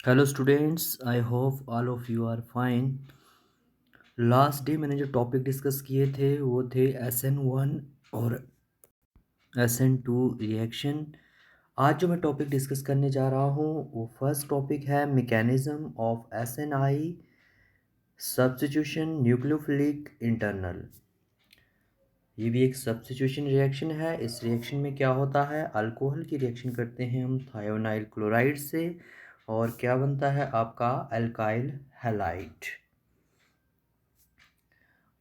Hello students, I hope all of you are fine. Last day मैंने जो topic discuss किए थे वो थे SN1 और SN2 रिएक्शन। आज जो मैं टॉपिक डिस्कस करने जा रहा हूँ वो फर्स्ट टॉपिक है mechanism of SNI substitution nucleophilic internal. ये भी एक सब्स्टिट्यूशन रिएक्शन है। इस रिएक्शन में क्या होता है, अल्कोहल की रिएक्शन करते हैं हम थायोनाइल क्लोराइड से और क्या बनता है आपका अल्काइल हैलाइड।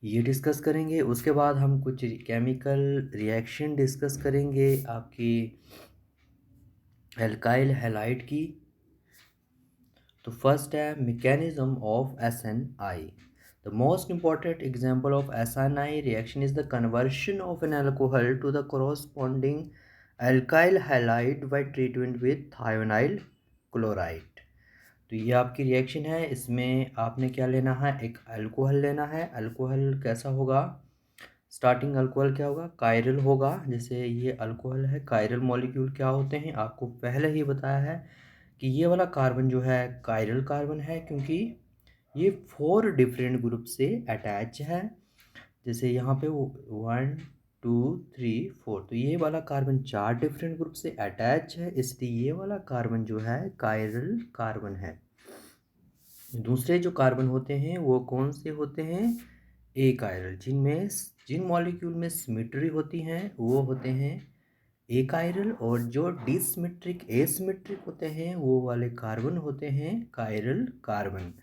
ये डिस्कस करेंगे। उसके बाद हम कुछ केमिकल रिएक्शन डिस्कस करेंगे आपकी एल्काइल हैलाइड की। तो फर्स्ट है mechanism of SNI। The most important example of SNI reaction is the conversion of an alcohol to the corresponding alkyl halide by treatment with thionyl chloride। तो ये आपकी reaction है। इसमें आपने क्या लेना है, एक अल्कोहल लेना है। अल्कोहल कैसा होगा, स्टार्टिंग अल्कोहल क्या होगा, कायरल होगा। जैसे ये अल्कोहल है, कायरल मॉलिक्यूल क्या होते हैं आपको पहले ही बताया है कि ये वाला कार्बन जो है कायरल कार्बन है, क्योंकि ये 4 डिफरेंट ग्रुप से अटैच है। जैसे यहाँ पे वो 1 2 3 4, तो ये वाला कार्बन 4 डिफरेंट ग्रुप से अटैच है, इसलिए ये वाला कार्बन जो है कायरल कार्बन है। दूसरे जो कार्बन होते हैं वो कौन से होते हैं, ए कायरल। जिन मॉलिक्यूल में सिमेट्री होती हैं वो होते हैं ए कायरल, और जो डिसिमेट्रिक एसिमेट्रिक होते हैं वो वाले कार्बन होते हैं कायरल कार्बन।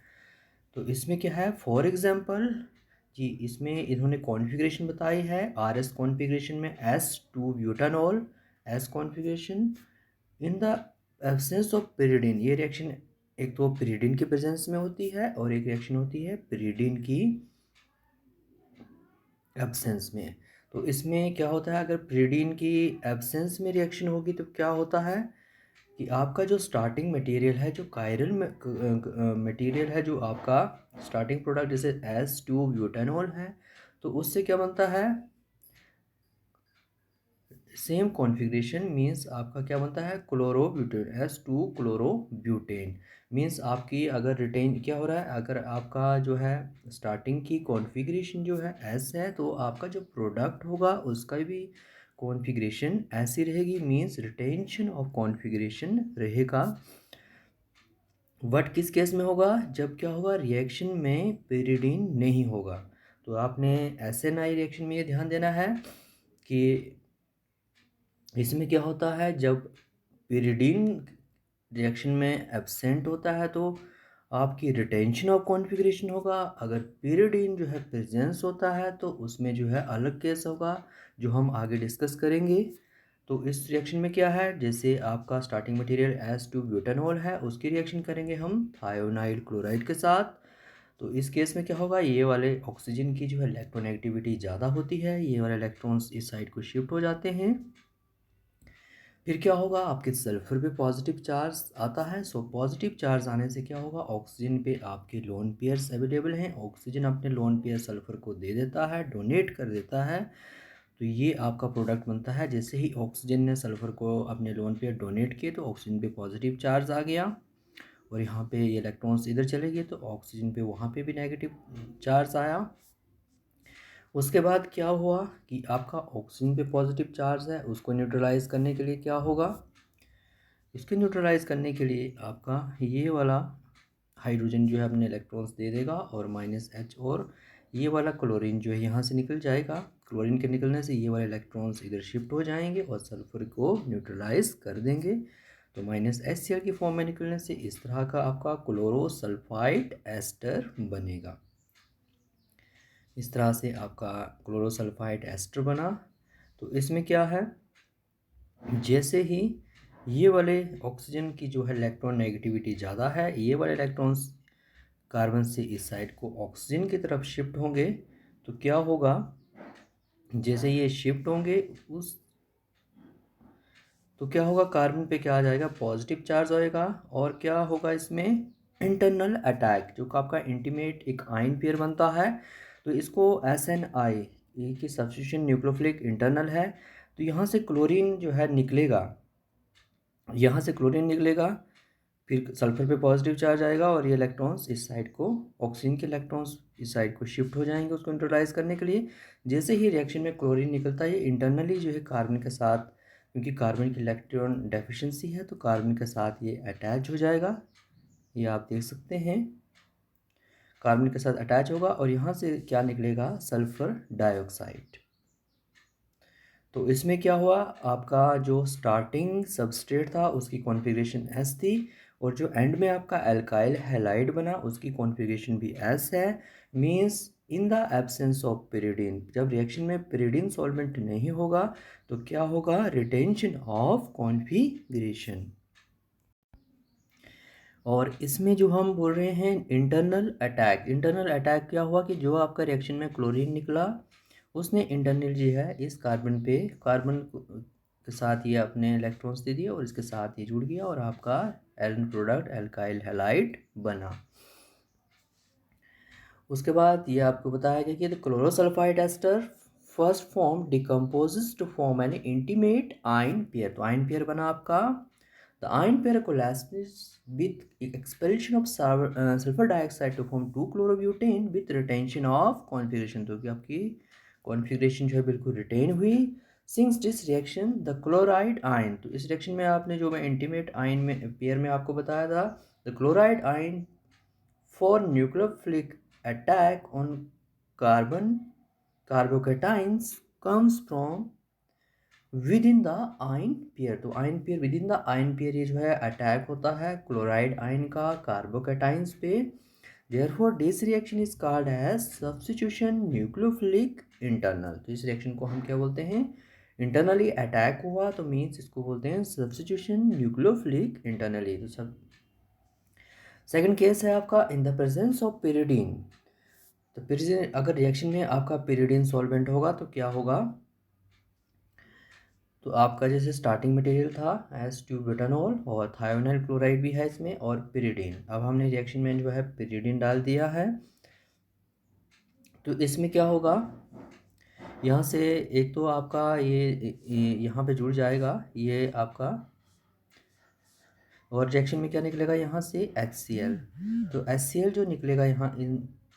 तो इसमें क्या है, फॉर एग्जांपल जी, इसमें इन्होंने कॉन्फ़िगरेशन बताई है। RS कॉन्फ़िगरेशन में S2 butanol, S configuration in the absence of pyridine। ये रिएक्शन एक तो pyridine की प्रेजेंस में होती है और एक रिएक्शन होती है pyridine की एब्सेंस में। तो इसमें क्या होता है, अगर pyridine की एब्सेंस में रिएक्शन होगी तो क्या होता है कि आपका जो स्टार्टिंग मटेरियल है, जो कायरल मटेरियल है, जो आपका स्टार्टिंग प्रोडक्ट जैसे S2 ब्यूटानॉल है, तो उससे क्या बनता है, सेम कॉन्फ़िगरेशन मींस आपका क्या बनता है, क्लोरोब्यूटेन, S2 क्लोरोब्यूटेन। मींस आपकी अगर रिटेन क्या हो रहा है, अगर आपका जो है स्टार्टिंग की कॉन्फ़िगरेशन जो है S है, तो आपका जो प्रोडक्ट होगा उसका भी कॉन्फ़िगरेशन ऐसी रहेगी, मींस रिटेंशन ऑफ कॉन्फ़िगरेशन रहेगा। बट किस केस में होगा, जब क्या होगा, रिएक्शन में pyridine नहीं होगा। तो आपने SNI रिएक्शन में ये ध्यान देना है कि इसमें क्या होता है, जब pyridine रिएक्शन में एब्सेंट होता है तो आपकी रिटेंशन ऑफ कॉन्फ़िगरेशन होगा। अगर pyridine जो है प्रेजेंस होता है तो उसमें जो है अलग केस होगा, जो हम आगे डिस्कस करेंगे। तो इस रिएक्शन में क्या है, जैसे आपका स्टार्टिंग मटेरियल S2 ब्यूटानॉल है, उसकी रिएक्शन करेंगे हम थायोनाइल क्लोराइड के साथ। तो इस केस में क्या होगा, ये वाले ऑक्सीजन की जो है इलेक्ट्रोनेगेटिविटी ज़्यादा होती है, ये वाले इलेक्ट्रॉन्स इस साइड को शिफ्ट हो जाते हैं। फिर क्या होगा, आपके सल्फर पे पॉजिटिव चार्ज आता है। सो पॉजिटिव चार्ज आने से क्या होगा, ऑक्सीजन पे आपके लोन पेयर्स अवेलेबल हैं, ऑक्सीजन अपने लोन पेयर सल्फर को दे देता है, डोनेट कर देता है। तो ये आपका प्रोडक्ट बनता है। जैसे ही ऑक्सीजन ने सल्फर को अपने लोन पेयर डोनेट किए तो ऑक्सीजन पे पॉजिटिव चार्ज आ गया, और यहाँ पे ये इलेक्ट्रॉन्स इधर चले गए तो ऑक्सीजन पे वहाँ पे भी नेगेटिव चार्ज आया। उसके बाद क्या हुआ कि आपका ऑक्सीजन पे पॉजिटिव चार्ज है, उसको न्यूट्रलाइज करने के लिए क्या होगा, इसको न्यूट्रलाइज करने के लिए आपका ये वाला हाइड्रोजन जो है अपने इलेक्ट्रॉन्स दे देगा और -H, और ये वाला क्लोरीन जो है यहाँ से निकल जाएगा। क्लोरीन के निकलने से ये वाले इलेक्ट्रॉन्स इधर शिफ्ट हो जाएंगे और सल्फर को न्यूट्रलाइज कर देंगे। तो -HCl की फॉर्म में निकलने से इस तरह का आपका क्लोरोसल्फाइड एस्टर बनेगा। इस तरह से आपका क्लोरोसल्फाइड एस्टर बना। तो इसमें क्या है, जैसे ही ये वाले ऑक्सीजन की जो है इलेक्ट्रॉन नेगेटिविटी ज़्यादा है, ये वाले इलेक्ट्रॉन्स कार्बन से इस साइड को ऑक्सीजन की तरफ शिफ्ट होंगे, तो क्या होगा, जैसे ये शिफ्ट होंगे उस तो क्या होगा, कार्बन पे क्या आ जाएगा, पॉजिटिव चार्ज आएगा। और क्या होगा इसमें, इंटरनल अटैक, जो कि आपका इंटीमेट एक आयन पेयर बनता है। तो इसको SNI, ये की सब्स्टिट्यूशन न्यूक्लियोफिलिक इंटरनल है। तो यहाँ से क्लोरीन जो है निकलेगा, यहाँ से क्लोरीन निकलेगा, फिर सल्फर पे पॉजिटिव चार्ज आएगा और ये इलेक्ट्रॉन्स इस साइड को, ऑक्सीजन के इलेक्ट्रॉन्स इस साइड को शिफ्ट हो जाएंगे उसको न्यूट्रलाइज करने के लिए। जैसे ही रिएक्शन में क्लोरीन निकलता है ये इंटरनली जो है कार्बन के साथ, क्योंकि कार्बन की इलेक्ट्रॉन डेफिशिएंसी है तो कार्बन के साथ ये अटैच हो जाएगा। ये आप देख सकते हैं कार्बन के साथ अटैच होगा और यहाँ से क्या निकलेगा, सल्फर डाइऑक्साइड। तो इसमें क्या हुआ, आपका जो स्टार्टिंग सबस्ट्रेट था उसकी कॉन्फ़िगरेशन एस थी और जो एंड में आपका एल्काइल हैलाइड बना उसकी कॉन्फ़िगरेशन भी एस है। Means in the absence of pyridine, जब रिएक्शन में pyridine सॉल्वेंट नहीं होगा तो क्या होगा, रिटेंशन ऑफ कॉन्फ़िगरेशन। और इसमें जो हम बोल रहे हैं इंटरनल अटैक, इंटरनल अटैक क्या हुआ कि जो आपका रिएक्शन में क्लोरीन निकला उसने इंटरनल जो है इस कार्बन पे, कार्बन के साथ ये अपने इलेक्ट्रॉन्स दे दिए और इसके साथ ये जुड़ गया और आपका एंड प्रोडक्ट एल्काइल हैलाइड बना। उसके बाद ये आपको बताया गया कि the chlorosulphite ester first form decomposes to form an intimate ion pair. तो आयन पेयर बना आपका, the ion pair coalesces with expulsion of sulfur dioxide to form 2-chlorobutane with retention of configuration। तो कि आपकी कॉन्फ़िगरेशन जो है बिल्कुल retain हुई। Since this reaction the chloride ion, तो इस रिएक्शन में आपने जो मैं इंटीमेट आयन में पेयर में आपको बताया था, the chloride ion for nucleophilic attack on carbon carbocations comes from within the ion pair. तो ion pair, within the ion pair ये जो है अटैक होता है क्लोराइड आयन का कार्बोकेटाइंस पे। Therefore this reaction is called as substitution nucleophilic internal. तो इस रिएक्शन को हम क्या बोलते हैं, इंटरनली अटैक हुआ तो मीन्स इसको बोलते हैं सब्स्टिट्यूशन न्यूक्लियोफिलिक इंटरनली। तो सब सेकंड केस है आपका इन द प्रेजेंस ऑफ pyridine। तो pyridine अगर रिएक्शन में आपका pyridine सॉल्वेंट होगा तो क्या होगा, तो आपका जैसे स्टार्टिंग मटेरियल था S2-बुटानॉल और थायोनाइल क्लोराइड भी है इसमें और pyridine। अब हमने रिएक्शन में जो है pyridine डाल दिया है तो इसमें क्या होगा, यहाँ से एक तो आपका ये यहाँ पे जुड़ जाएगा ये आपका, और रिएक्शन में क्या निकलेगा यहाँ से HCl। तो HCl जो निकलेगा यहाँ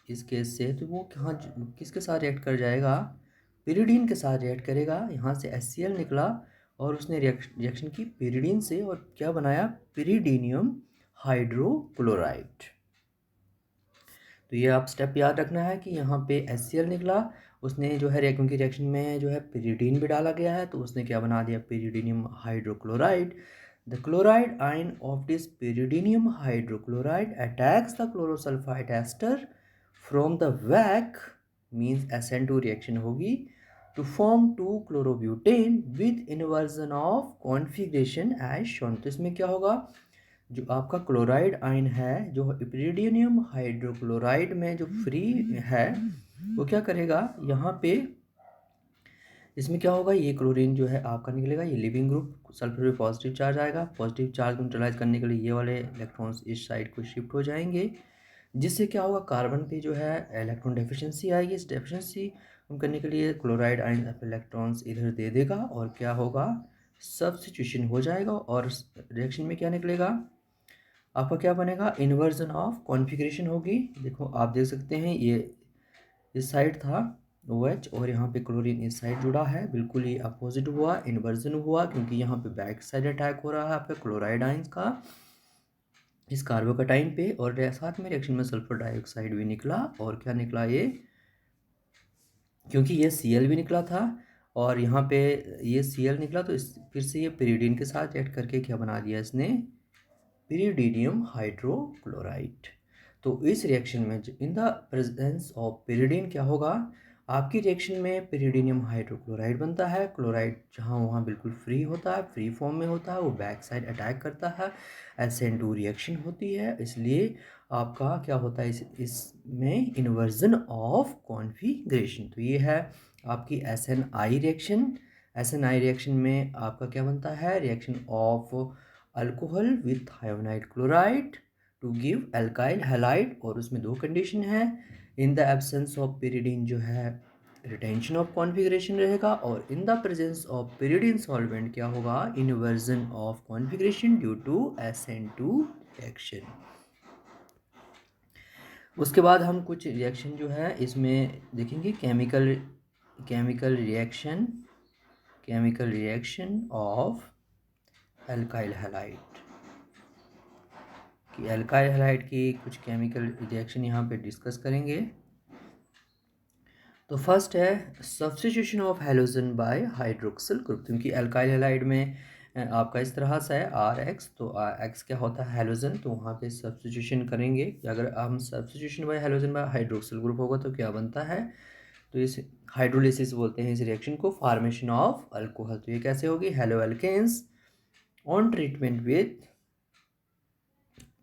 इस केस से तो वो कहाँ किसके साथ रिएक्ट कर जाएगा, pyridine के साथ रिएक्ट करेगा। यहाँ से HCl निकला और उसने रिएक्शन की pyridine से और क्या बनाया, pyridinium हाइड्रोक्लोराइड। तो ये आप स्टेप याद रखना है कि यहाँ पे HCl निकला, उसने जो है क्योंकि रिएक्शन में जो है pyridine भी डाला गया है तो उसने क्या बना दिया, pyridinium hydrochloride. The chloride ion of this pyridinium hydrochloride attacks the chlorosulfide ester from the back, means SN2 reaction होगी to form 2-chlorobutane with inversion of configuration as shown। तो इसमें क्या होगा, जो आपका क्लोराइड आयन है जो pyridinium हाइड्रोक्लोराइड में जो फ्री है वो क्या करेगा, यहाँ पे इसमें क्या होगा, ये क्लोरीन जो है आपका निकलेगा, ये लिविंग ग्रुप सल्फर पे पॉजिटिव चार्ज आएगा, पॉजिटिव चार्ज न्यूट्रलाइज करने के लिए ये वाले इलेक्ट्रॉन्स इस साइड को शिफ्ट हो जाएंगे, जिससे क्या होगा, कार्बन पे जो है इलेक्ट्रॉन डेफिशिएंसी आएगी। इस डेफिशिएंसी कम करने के लिए क्लोराइड आयन इलेक्ट्रॉन्स इधर दे देगा और क्या होगा, सब्स्टिट्यूशन हो जाएगा और रिएक्शन में क्या निकलेगा, आपका क्या बनेगा, इन्वर्जन ऑफ कॉन्फ़िगरेशन होगी। देखो आप देख सकते हैं ये इस साइड था OH और यहाँ पे क्लोरीन इस साइड जुड़ा है, बिल्कुल ही अपोजिट हुआ, इन्वर्जन हुआ, क्योंकि यहाँ पे बैक साइड अटैक हो रहा है आपका क्लोराइड आयंस का इस कार्बोकेटाइन पे और साथ में रिएक्शन में सल्फर डाइऑक्साइड भी निकला और क्या निकला ये, क्योंकि ये Cl भी निकला था और यहाँ पे ये Cl निकला तो इस फिर से ये pyridine के साथ रिएक्ट करके क्या बना दिया इसने, pyridinium हाइड्रोक्लोराइड। तो इस रिएक्शन में इन द प्रेजेंस ऑफ pyridine क्या होगा, आपकी रिएक्शन में pyridinium हाइड्रोक्लोराइड बनता है। क्लोराइड जहाँ वहाँ बिल्कुल फ्री होता है, फ्री फॉर्म में होता है, वो बैक साइड अटैक करता है, SN2 रिएक्शन होती है, इसलिए आपका क्या होता है इसमें इन्वर्जन ऑफ कॉन्फ़िगरेशन। तो ये है आपकी SNI रिएक्शन। SNI रिएक्शन में आपका क्या बनता है, reaction of alcohol with thionyl chloride to give alkyl halide, और उसमें दो कंडीशन है, in the absence of pyridine जो है रिटेंशन ऑफ कॉन्फ़िगरेशन रहेगा, और in the presence of pyridine solvent क्या होगा, inversion of configuration due to SN2 reaction. उसके बाद हम कुछ रिएक्शन जो है इसमें देखेंगे, chemical reaction of alkyl halide, कि एल्काइल हैलाइड की कुछ केमिकल रिएक्शन यहाँ पे डिस्कस करेंगे। तो फर्स्ट है substitution of halogen by hydroxyl group, क्योंकि एल्काइल हैलाइड में आपका इस तरह से है RX, तो X क्या होता है, हैलोजन, तो वहाँ पे सब्स्टिट्यूशन करेंगे। अगर हम substitution by halogen by hydroxyl group होगा तो क्या बनता है, तो इस हाइड्रोलिसिस बोलते हैं इस रिएक्शन को, फॉर्मेशन ऑफ अल्कोहल। तो ये कैसे होगी, haloalkanes on treatment with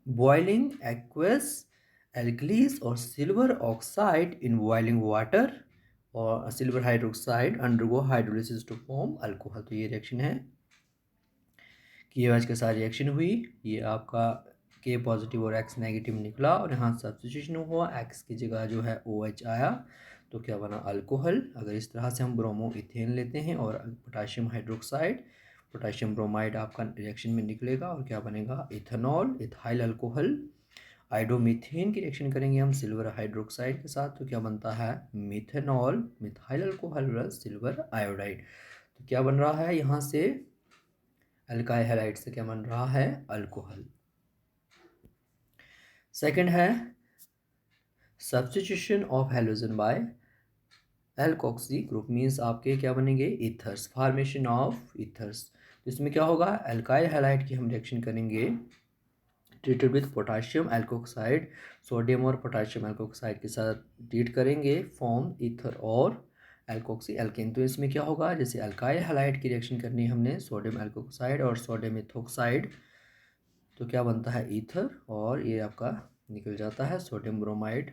boiling aqueous alkalis और silver oxide in boiling water और silver hydroxide undergo hydrolysis to form alcohol. तो ये रिएक्शन है कि ये आज के साथ रिएक्शन हुई, ये आपका K पॉजिटिव और X नेगेटिव निकला, और यहाँ सब्स्टिट्यूशन हुआ, X की जगह जो है OH आया, तो क्या बना, अल्कोहल। अगर इस तरह से हम ब्रोमो इथेन लेते हैं और पोटाशियम हाइड्रोक्साइड, पोटाशियम ब्रोमाइड आपका रिएक्शन में निकलेगा और क्या बनेगा, इथेनॉल, इथाइल अल्कोहल। आइडोमीथेन की रिएक्शन करेंगे हम सिल्वर हाइड्रोक्साइड के साथ, तो क्या बनता है, methanol, methyl alcohol plus silver iodide. तो क्या बन रहा है यहाँ से, एल्काइल हैलाइड से क्या बन रहा है, अल्कोहल। सेकंड है substitution of halogen by alkoxy group, means आपके क्या बनेंगे, ईथर्स, फॉर्मेशन ऑफ ईथर्स। तो इसमें क्या होगा, एल्काइल हैलाइड की हम रिएक्शन करेंगे treated with potassium alkoxide, sodium और पोटाशियम एल्कोक्साइड के साथ ट्रीट करेंगे, फॉर्म ईथर और एल्कोक्सी एल्केन। तो इसमें क्या होगा, जैसे अल्काइल हैलाइड की रिएक्शन करनी है हमने सोडियम एल्कोक्साइड और सोडियम इथोक्साइड, तो क्या बनता है, ईथर, और ये आपका निकल जाता है सोडियम ब्रोमाइड।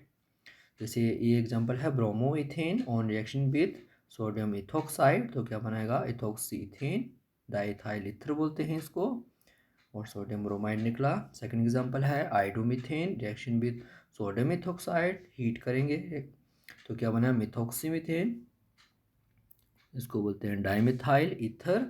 जैसे ये एग्जांपल है bromo ethane on reaction with sodium ethoxide, तो क्या बनाएगा, इथोक्सी इथेन, डाइथाइल ईथर बोलते हैं इसको, और सोडियम ब्रोमाइड निकला। सेकंड एग्जांपल है iodomethane reaction with sodium ethoxide, heat करेंगे तो क्या बना, मिथोक्सीमीथेन, इसको बोलते हैं डाइमिथाइल ईथर,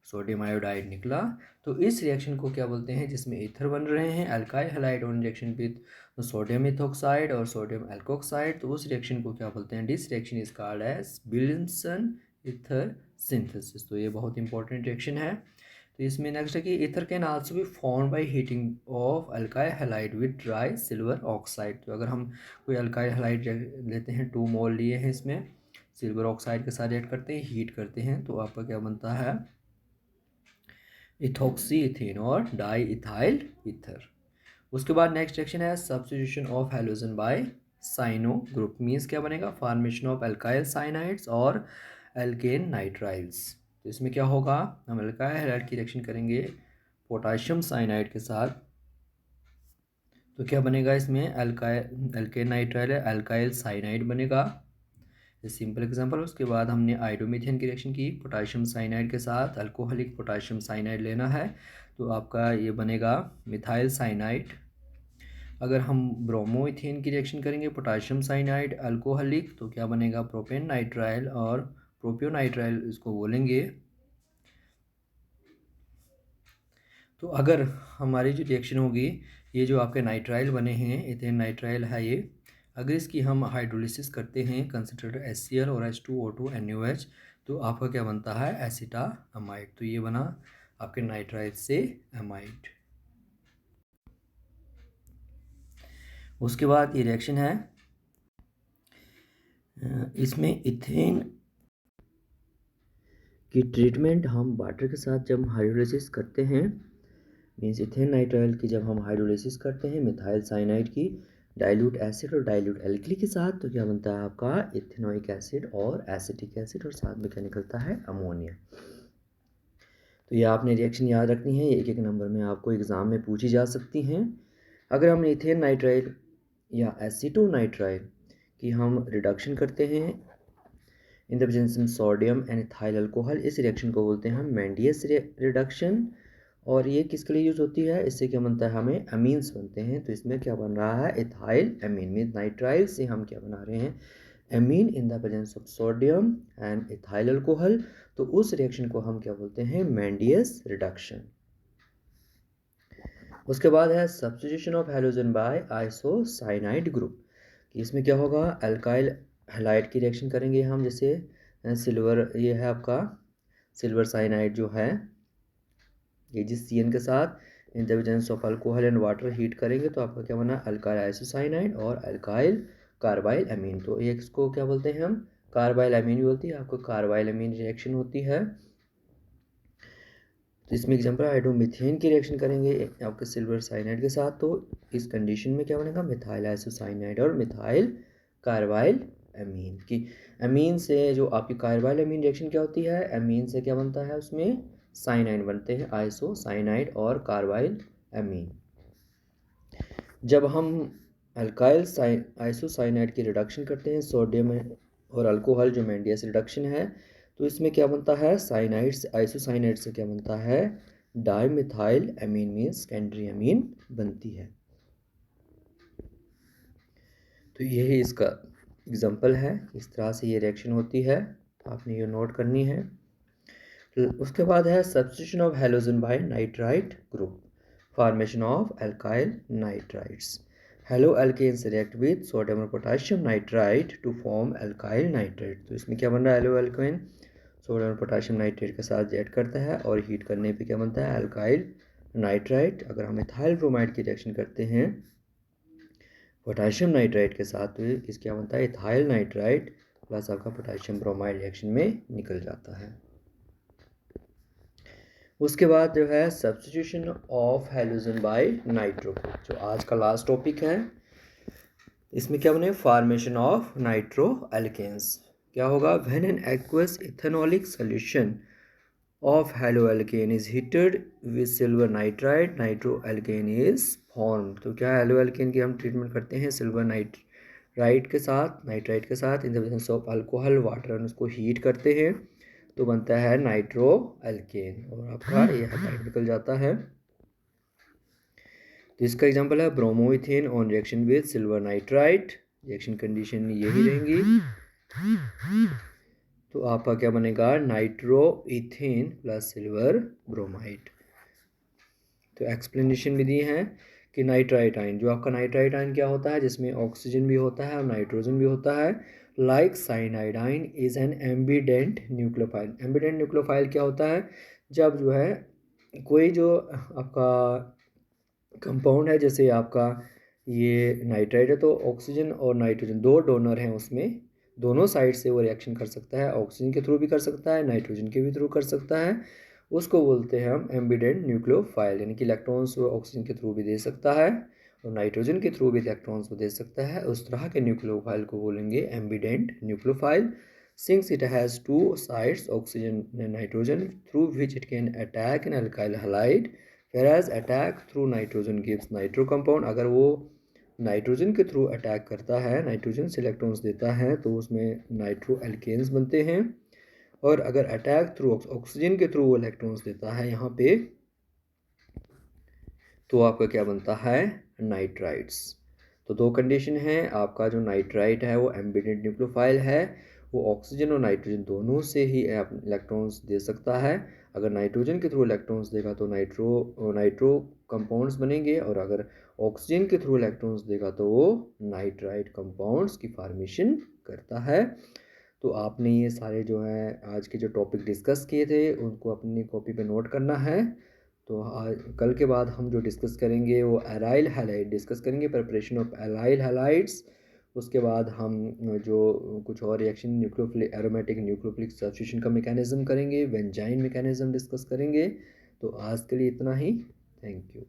सोडियम आयोडाइड निकला। तो इस रिएक्शन को क्या बोलते हैं, जिसमें ईथर बन रहे हैं, alkyl halide on reaction with sodium ethoxide और सोडियम एल्कोक्साइड, तो उस रिएक्शन को क्या बोलते हैं, this reaction is called as Wilson ether synthesis. तो ये बहुत इंपॉर्टेंट रिएक्शन है। तो इसमें नेक्स्ट है कि ether can also be form by heating of alkyl halide with dry silver oxide. तो अगर हम कोई अल्काइल हैलाइड लेते हैं, 2 मोल लिए हैं, इसमें सिल्वर ऑक्साइड के साथ ऐड करते हैं, हीट करते हैं, तो आपका क्या बनता है, इथोक्सी इथेन और डाई इथाइल ईथर। उसके बाद नेक्स्ट रिएक्शन है substitution of halogen by cyano group, means क्या बनेगा, फॉर्मेशन ऑफ अल्काइल साइनाइड्स और एल्केन नाइट्राइल्स। तो इसमें क्या होगा, हम अल्काइल हैलाइड की रिएक्शन करेंगे पोटाशियम साइनाइड के साथ, तो क्या बनेगा इसमें, एल्केन नाइट्राइल है, अल्काइल साइनाइड बनेगा, ये सिंपल एग्जांपल। उसके बाद हमने आइडोमीथेन की रिएक्शन की पोटाशियम साइनाइड के साथ, अल्कोहलिक पोटाशियम साइनाइड लेना है, तो आपका ये बनेगा मिथाइल साइनाइड। अगर हम ब्रोमो इथेन की रिएक्शन करेंगे पोटाशियम साइनाइड अल्कोहलिक, तो क्या बनेगा, प्रोपेन नाइट्राइल और प्रोपियोनाइट्राइल इसको बोलेंगे। तो अगर हमारी जो रिएक्शन होगी, ये जो आपके नाइट्राइल बने हैं, इथेन नाइट्राइल है ये, अगर इसकी हम हाइड्रोलिसिस करते हैं, कंसिडर HCl और H2O2 NaOH, तो आपका क्या बनता है, एसिटामाइड। तो ये बना आपके नाइट्राइल से एमाइड। उसके बाद ये रिएक्शन है, इसमें इथेन की ट्रीटमेंट हम वाटर के साथ जब हाइड्रोलिसिस करते हैं, मीन्स इथेन नाइट्राइल की जब हम हाइड्रोलिसिस करते हैं मिथाइल साइनाइड की डाइल्यूट एसिड और डाइल्यूट एल्कली के साथ, तो क्या बनता है आपका इथेनोइक एसिड और एसिटिक एसिड, और साथ में क्या निकलता है, अमोनिया। तो ये आपने रिएक्शन याद रखनी है, एक एक नंबर में आपको एग्ज़ाम में पूछी जा सकती हैं। अगर हम इथेन नाइट्राइल या एसीटोनाइट्राइल की हम रिडक्शन करते हैं इन the presence of sodium and ethyl alcohol, इस रिएक्शन को बोलते हैं हम मेंडियस रिडक्शन, और ये किसके लिए यूज़ होती है, इससे क्या बनता है, हमें अमीन्स बनते हैं। तो इसमें क्या बन रहा है, इथाइल अमीन, मीन नाइट्राइल से हम क्या बना रहे हैं, amine in the presence of sodium and ethyl alcohol, तो उस रिएक्शन को हम क्या बोलते हैं, मेंडियस रिडक्शन। उसके बाद है substitution of halogen by isocyanide group. इसमें क्या होगा, अल्काइल हैलाइड की रिएक्शन करेंगे हम, जैसे सिल्वर, ये है आपका सिल्वर साइनाइड जो है, ये जिस सी एन के साथ इन the presence of alcohol and water heat करेंगे तो आपका क्या बना, अल्काइल आइसोसाइनाइड और अल्काइल कार्बाइल अमीन। तो ये इसको क्या बोलते हैं हम, कार्बाइल अमीन भी बोलती है, आपको कार्बाइल अमीन रिएक्शन होती है। तो इसमें एग्जाम्पल हाइड्रोमीथेन की रिएक्शन करेंगे आपके सिल्वर साइनाइड के साथ, तो इस कंडीशन में क्या बनेगा, मिथाइल आइसोसाइनाइड और मिथाइल कार्बाइल अमीन की। अमीन से जो आपकी कार्बाइल अमीन रिएक्शन क्या होती है, अमीन से क्या बनता है, उसमें साइनाइड बनते हैं, आइसोसाइनाइड और कार्बाइल अमीन। जब हम अल्काइल आइसोसाइनाइड की रिडक्शन करते हैं सोडियम और अल्कोहल, जो मेंडियस रिडक्शन है, तो इसमें क्या बनता है, साइनाइड से, आइसोसाइनाइड से क्या बनता है, डाइमिथाइल अमीन मीन्स सेकेंडरी अमीन बनती है। तो यही इसका एग्जांपल है, इस तरह से ये रिएक्शन होती है, आपने ये नोट करनी है। उसके बाद है substitution of halogen by nitrite group, formation of alkyl nitrites. Haloalkanes react with sodium और potassium nitrite to form alkyl nitrite. तो इसमें क्या बन रहा है, हेलो अल्केन सोडियम और पोटाशियम नाइट्रेट के साथ रिएक्ट करता है और हीट करने पे क्या बनता है, अल्काइल नाइट्राइट। अगर हम इथाइल ब्रोमाइड की रिएक्शन करते हैं पोटाशियम नाइट्राइट के साथ, तो इस क्या बनता है, इथाइल नाइट्राइट प्लस आपका पोटाशियम ब्रोमाइड रिएक्शन में निकल जाता है। उसके बाद जो है substitution of halogen by nitro, जो आज का लास्ट टॉपिक है। इसमें क्या बने, फॉर्मेशन ऑफ नाइट्रो एल्केन्स। क्या होगा, when an aqueous ethanolic solution of haloalkane is heated with silver nitride, nitroalkane is formed। तो क्या haloalkane की हम ट्रीटमेंट करते हैं सिल्वर नाइट्राइड के साथ, नाइट्राइड के साथ इन the presence of alcohol water, उसको हीट करते हैं तो बनता है नाइट्रोएल्केन और आपका ये हैलाइड निकल जाता है। तो इसका एग्जांपल है bromoethane on reaction with silver nitride, reaction condition यही रहेंगी। तो आपका क्या बनेगा, nitroethane plus silver bromide. तो एक्सप्लेनेशन भी दी है कि नाइट्राइट आयन, जो आपका नाइट्राइट आयन क्या होता है, जिसमें ऑक्सीजन भी होता है और नाइट्रोजन भी होता है। Like cyanide ion is an ambient nucleophile. Ambient nucleophile क्या होता है, जब जो है कोई जो आपका कंपाउंड है, जैसे आपका ये नाइट्राइट है, तो ऑक्सीजन और नाइट्रोजन दो डोनर हैं उसमें, दोनों साइड से वो रिएक्शन कर सकता है, ऑक्सीजन के थ्रू भी कर सकता है, नाइट्रोजन के भी थ्रू कर सकता है। उसको बोलते हैं हम एम्बिडेंट न्यूक्लियोफाइल, यानी कि इलेक्ट्रॉन्स वो ऑक्सीजन के थ्रू भी दे सकता है और नाइट्रोजन के थ्रू भी इलेक्ट्रॉन्स को दे सकता है। उस तरह के न्यूक्लियोफाइल को बोलेंगे ambident nucleophile. Since it has two sides oxygen and nitrogen through which it can attack an alkyl halide, whereas attack through nitrogen gives nitro compound. अगर वो नाइट्रोजन के थ्रू अटैक करता है, नाइट्रोजन से इलेक्ट्रॉन्स देता है, तो उसमें नाइट्रो एल्केन्स बनते हैं। और अगर अटैक थ्रू ऑक्सीजन के थ्रू वो इलेक्ट्रॉन्स देता है यहाँ पे, तो आपका क्या बनता है, नाइट्राइट्स। तो दो कंडीशन है, आपका जो नाइट्राइट है वो एम्बिडेंट न्यूक्लियोफाइल है, वो ऑक्सीजन और नाइट्रोजन दोनों से ही इलेक्ट्रॉन्स दे सकता है। अगर नाइट्रोजन के थ्रू इलेक्ट्रॉन्स देगा तो नाइट्रो कंपाउंड्स बनेंगे, और अगर ऑक्सीजन के थ्रू इलेक्ट्रॉन्स देगा तो वो नाइट्राइट कंपाउंड्स की फॉर्मेशन करता है। तो आपने ये सारे जो है आज के जो टॉपिक डिस्कस किए थे उनको अपनी कॉपी पे नोट करना है। तो आज कल के बाद हम जो डिस्कस करेंगे वो एराइल हैलाइड डिस्कस करेंगे, प्रिपरेशन ऑफ एराइल हैलाइड्स। उसके बाद हम जो कुछ और reaction nucleophilic aromatic nucleophilic substitution का मैकेनिज्म करेंगे, बेंजाइन मैकेनिज्म डिस्कस करेंगे। तो आज के लिए इतना ही, थैंक यू।